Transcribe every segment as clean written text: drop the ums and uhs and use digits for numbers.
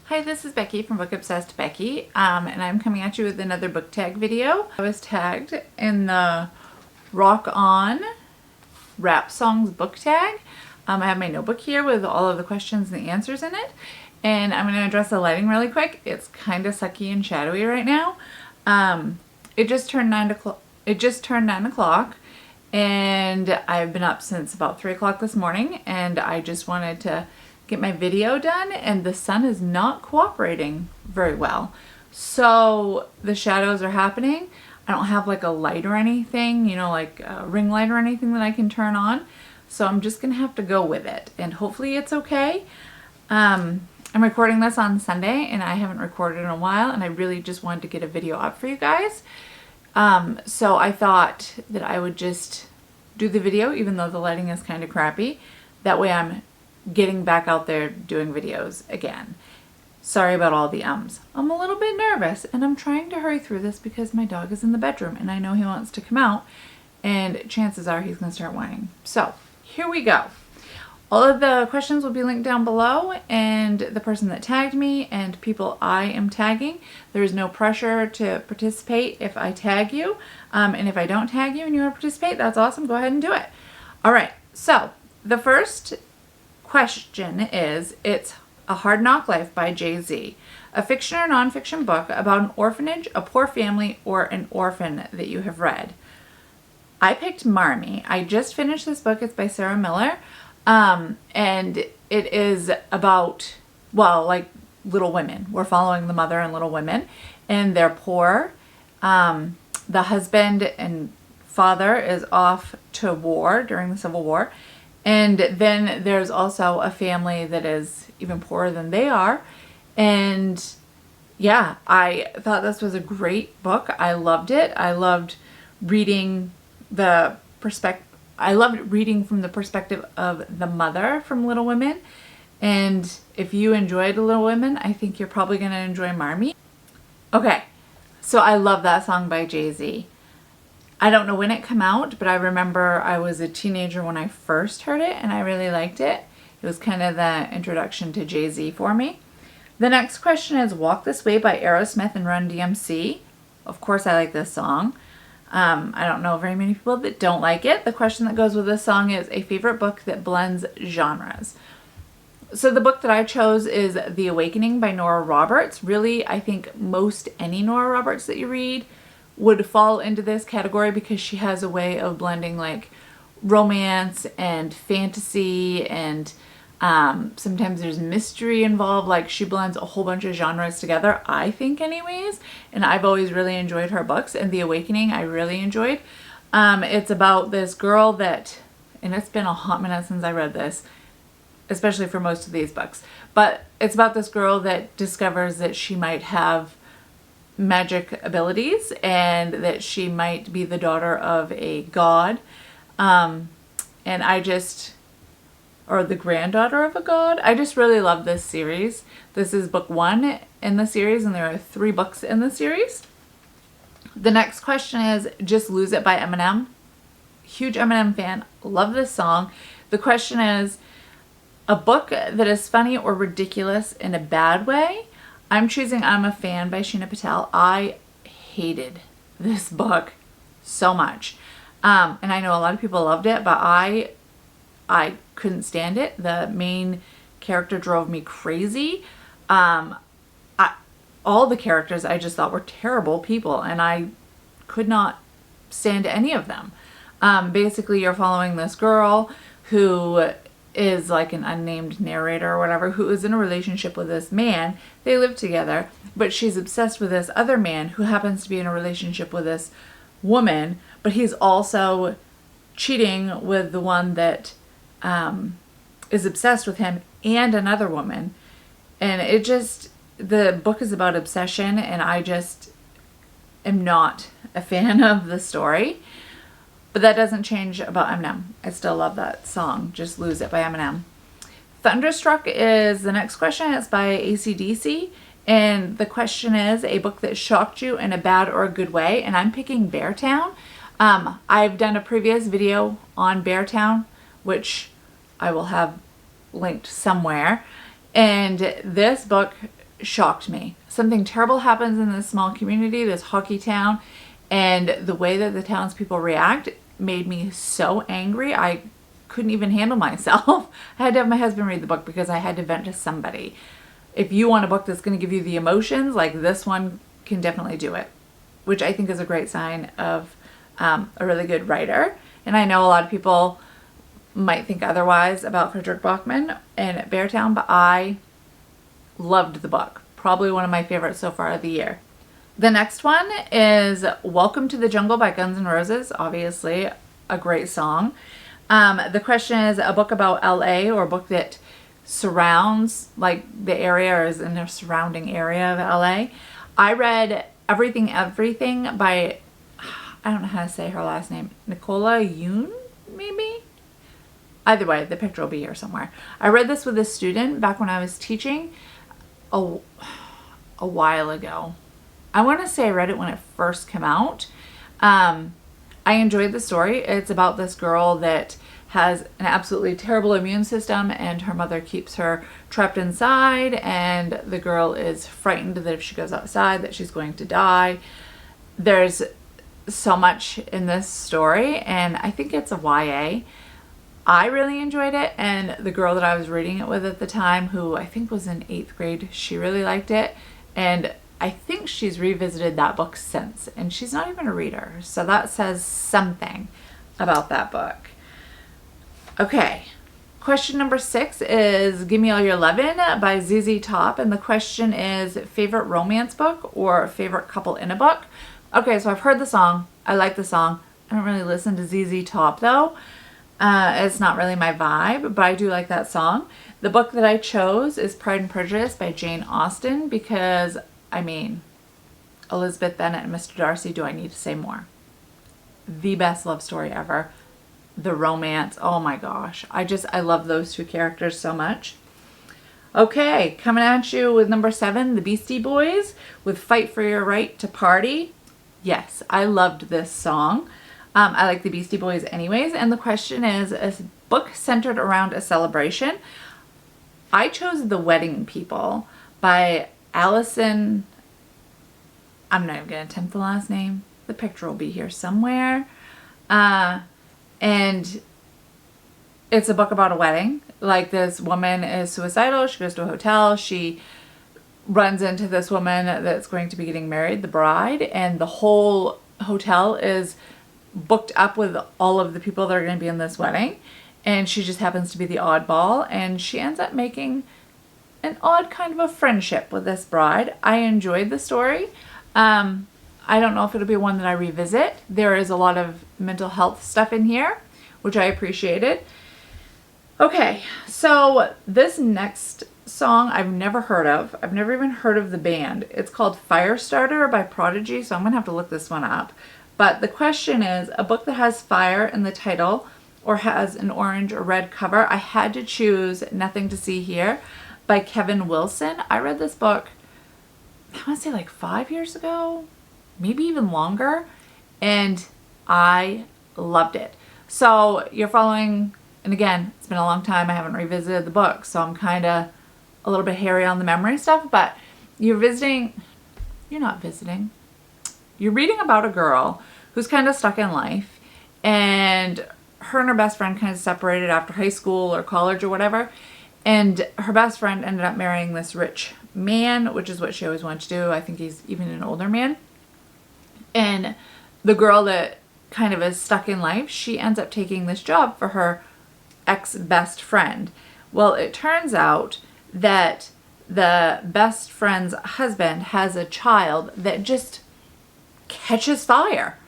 Hi, this is Becky from Book Obsessed Becky, and I'm coming at you with another book tag video. I was tagged in the Rock On Rap Songs book tag. I have my notebook here with all of the questions and the answers in it, and I'm going to address the lighting really quick. It's kind of sucky and shadowy right now. It just turned 9 o'clock. It just turned 9 o'clock, and I've been up since about 3 o'clock this morning, and I just wanted to get my video done, and the sun is not cooperating very well. So the shadows are happening. I don't have like a light or anything, you know, like a ring light or anything that I can turn on. So I'm just gonna have to go with it, and hopefully it's okay. I'm recording this on Sunday, and I haven't recorded in a while, and I really just wanted to get a video up for you guys. So I thought that I would just do the video even though the lighting is kind of crappy. That way I'm getting back out there doing videos again. Sorry about all the ums. I'm a little bit nervous, and I'm trying to hurry through this because my dog is in the bedroom and I know he wants to come out, and chances are he's going to start whining. So here we go. All of the questions will be linked down below, and the person that tagged me and people I am tagging. There is no pressure to participate if I tag you, and if I don't tag you and you want to participate, that's awesome. Go ahead and do it. All right, so the first question is, it's A Hard Knock Life by Jay-Z, a fiction or nonfiction book about an orphanage, a poor family, or an orphan that you have read. I picked Marmee. I just finished this book. It's by Sarah Miller, and it is about, well, like Little Women. We're following the mother in Little Women, and they're poor. The husband and father is off to war during the Civil War. And then there's also a family that is even poorer than they are. And yeah, I thought this was a great book. I loved it. I loved reading from the perspective of the mother from Little Women. And if you enjoyed Little Women, I think you're probably going to enjoy Marmee. Okay, so I love that song by Jay-Z. I don't know when it came out, but I remember I was a teenager when I first heard it, and I really liked it. It was kind of the introduction to Jay-Z for me. The next question is Walk This Way by Aerosmith and Run DMC. Of course I like this song. I don't know very many people that don't like it. The question that goes with this song is a favorite book that blends genres. So the book that I chose is The Awakening by Nora Roberts. Really, I think most any Nora Roberts that you read would fall into this category because she has a way of blending like romance and fantasy, and sometimes there's mystery involved. Like, she blends a whole bunch of genres together, I think anyways, and I've always really enjoyed her books, and The Awakening I really enjoyed. It's about this girl that, and it's been a hot minute since I read this, especially for most of these books, but it's about this girl that discovers that she might have magic abilities and that she might be the daughter of a god, and or the granddaughter of a god. I just really love this series. This is book 1 in the series, and there are 3 books in the series. The next question is Just Lose It by Eminem. Huge Eminem fan, love this song. The question is a book that is funny or ridiculous in a bad way. I'm choosing I'm a Fan by Sheena Patel. I hated this book so much. And I know a lot of people loved it, but I couldn't stand it. The main character drove me crazy. All the characters I just thought were terrible people, and I could not stand any of them. Basically, you're following this girl who is like an unnamed narrator or whatever, who is in a relationship with this man. They live together, but she's obsessed with this other man who happens to be in a relationship with this woman, but he's also cheating with the one that is obsessed with him and another woman. And the book is about obsession, and I just am not a fan of the story. But that doesn't change about Eminem. I still love that song, Just Lose It by Eminem. Thunderstruck is the next question. It's by AC/DC. And the question is a book that shocked you in a bad or a good way. And I'm picking Beartown. I've done a previous video on Beartown, which I will have linked somewhere. And this book shocked me. Something terrible happens in this small community, this hockey town, and the way that the townspeople react made me so angry. I couldn't even handle myself. I had to have my husband read the book because I had to vent to somebody. If you want a book that's going to give you the emotions, like this one can definitely do it, which I think is a great sign of a really good writer. And I know a lot of people might think otherwise about Frederick Bachman and Beartown, but I loved the book. Probably one of my favorites so far of the year. The next one is Welcome to the Jungle by Guns N' Roses. Obviously, a great song. The question is a book about LA, or a book that surrounds, like, the area or is in the surrounding area of LA. I read Everything by, I don't know how to say her last name, Nicola Yoon, maybe? Either way, the picture will be here somewhere. I read this with a student back when I was teaching a while ago. I want to say I read it when it first came out. I enjoyed the story. It's about this girl that has an absolutely terrible immune system, and her mother keeps her trapped inside, and the girl is frightened that if she goes outside that she's going to die. There's so much in this story, and I think it's a YA. I really enjoyed it, and the girl that I was reading it with at the time, who I think was in 8th grade, she really liked it, and I think she's revisited that book since, and she's not even a reader, so that says something about that book. Okay, question number 6 is Gimme All Your Lovin' by ZZ Top, and the question is favorite romance book or favorite couple in a book. Okay, so I've heard the song. I like the song. I don't really listen to ZZ Top though. It's not really my vibe, but I do like that song. The book that I chose is Pride and Prejudice by Jane Austen because, I mean, Elizabeth Bennet and Mr. Darcy, do I need to say more? The best love story ever. The romance, oh my gosh. I love those two characters so much. Okay, coming at you with number 7, the Beastie Boys with Fight for Your Right to Party. Yes, I loved this song. I like the Beastie Boys anyways, and the question is a book centered around a celebration. I chose The Wedding People by Allison, I'm not even going to attempt the last name. The picture will be here somewhere. And it's a book about a wedding. Like, this woman is suicidal. She goes to a hotel. She runs into this woman that's going to be getting married, the bride, and the whole hotel is booked up with all of the people that are going to be in this wedding, and she just happens to be the oddball, and she ends up making an odd kind of a friendship with this bride. I enjoyed the story. I don't know if it'll be one that I revisit. There is a lot of mental health stuff in here, which I appreciated. Okay, so this next song I've never heard of. I've never even heard of the band. It's called Firestarter by Prodigy, so I'm going to have to look this one up. But the question is, a book that has fire in the title or has an orange or red cover. I had to choose Nothing to See Here by Kevin Wilson. I read this book, I want to say like 5 years ago, maybe even longer, and I loved it. So you're following, and again, it's been a long time, I haven't revisited the book, so I'm kind of a little bit hairy on the memory stuff, but you're not visiting, you're reading about a girl who's kind of stuck in life, and her best friend kind of separated after high school or college or whatever, and her best friend ended up marrying this rich man, which is what she always wanted to do. I think he's even an older man. And the girl that kind of is stuck in life, she ends up taking this job for her ex-best friend. Well, it turns out that the best friend's husband has a child that just catches fire.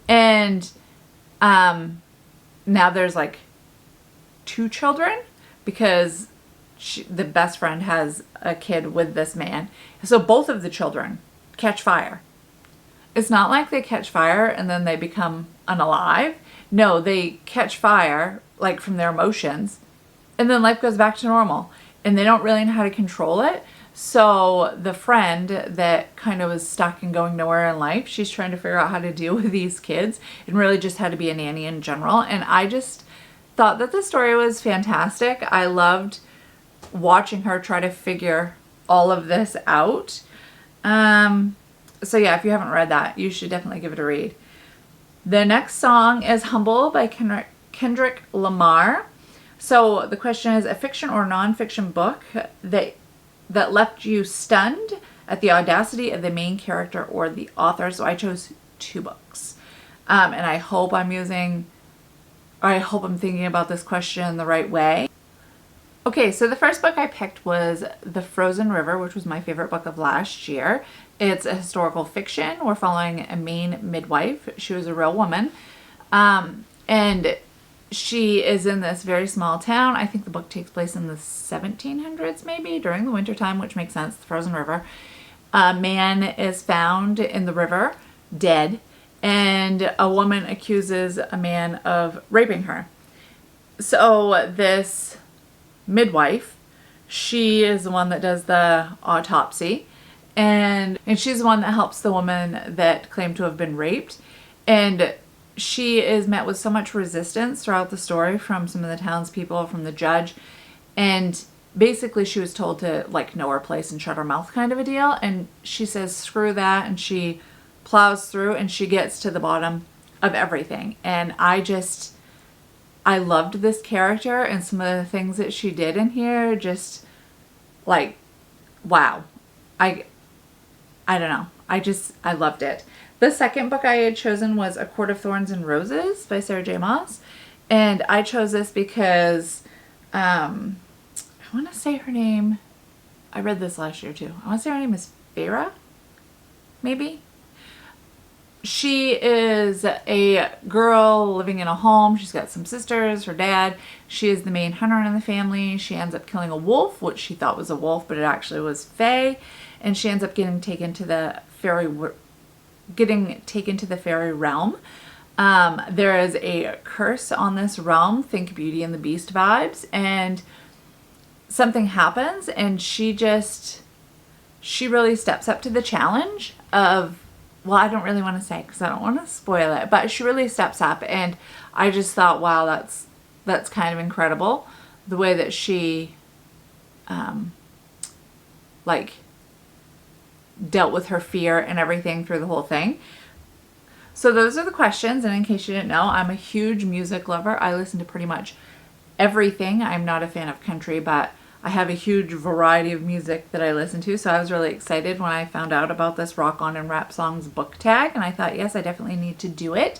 And now there's like 2 children because the best friend has a kid with this man. So both of the children catch fire. It's not like they catch fire and then they become unalive. No, they catch fire like from their emotions, and then life goes back to normal, and they don't really know how to control it. So the friend that kind of was stuck and going nowhere in life, she's trying to figure out how to deal with these kids and really just how to be a nanny in general. And I just thought that the story was fantastic. I loved watching her try to figure all of this out. So yeah, if you haven't read that, you should definitely give it a read. The next song is Humble by Kendrick Lamar. So the question is, a fiction or nonfiction book that left you stunned at the audacity of the main character or the author. So I chose 2 books. And I hope I'm thinking about this question the right way. Okay, so the first book I picked was The Frozen River, which was my favorite book of last year. It's a historical fiction. We're following a Maine midwife. She was a real woman. And she is in this very small town. I think the book takes place in the 1700s, maybe, during the wintertime, which makes sense, the frozen river. A man is found in the river, dead, and a woman accuses a man of raping her. So this midwife, she is the one that does the autopsy, and she's the one that helps the woman that claimed to have been raped. And she is met with so much resistance throughout the story from some of the townspeople, from the judge, and basically she was told to like know her place and shut her mouth, kind of a deal. And she says screw that, and she plows through and she gets to the bottom of everything. And I loved this character, and some of the things that she did in here, just like, wow. I don't know. I loved it. The second book I had chosen was A Court of Thorns and Roses by Sarah J. Maas. And I chose this because, I want to say her name, I read this last year too. I want to say her name is Farah, maybe? She is a girl living in a home. She's got some sisters, her dad. She is the main hunter in the family. She ends up killing a wolf, which she thought was a wolf, but it actually was fae. And she ends up getting taken to the fairy realm. There is a curse on this realm. Think Beauty and the Beast vibes. And something happens, and she really steps up to the challenge of, well, I don't really want to say because I don't want to spoil it, but she really steps up, and I just thought, wow, that's kind of incredible, the way that she like dealt with her fear and everything through the whole thing. So those are the questions, and in case you didn't know, I'm a huge music lover. I listen to pretty much everything. I'm not a fan of country, but I have a huge variety of music that I listen to, so I was really excited when I found out about this Rock On and Rap Songs book tag, and I thought, yes, I definitely need to do it.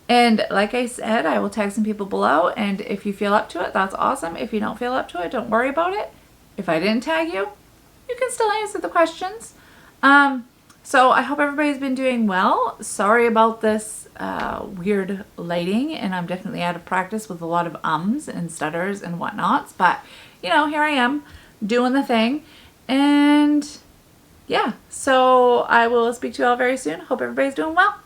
And like I said, I will tag some people below, and if you feel up to it, that's awesome. If you don't feel up to it, don't worry about it. If I didn't tag you, you can still answer the questions. So I hope everybody's been doing well. Sorry about this weird lighting, and I'm definitely out of practice with a lot of ums and stutters and whatnots, but you know, here I am doing the thing. And yeah, so I will speak to you all very soon. Hope everybody's doing well.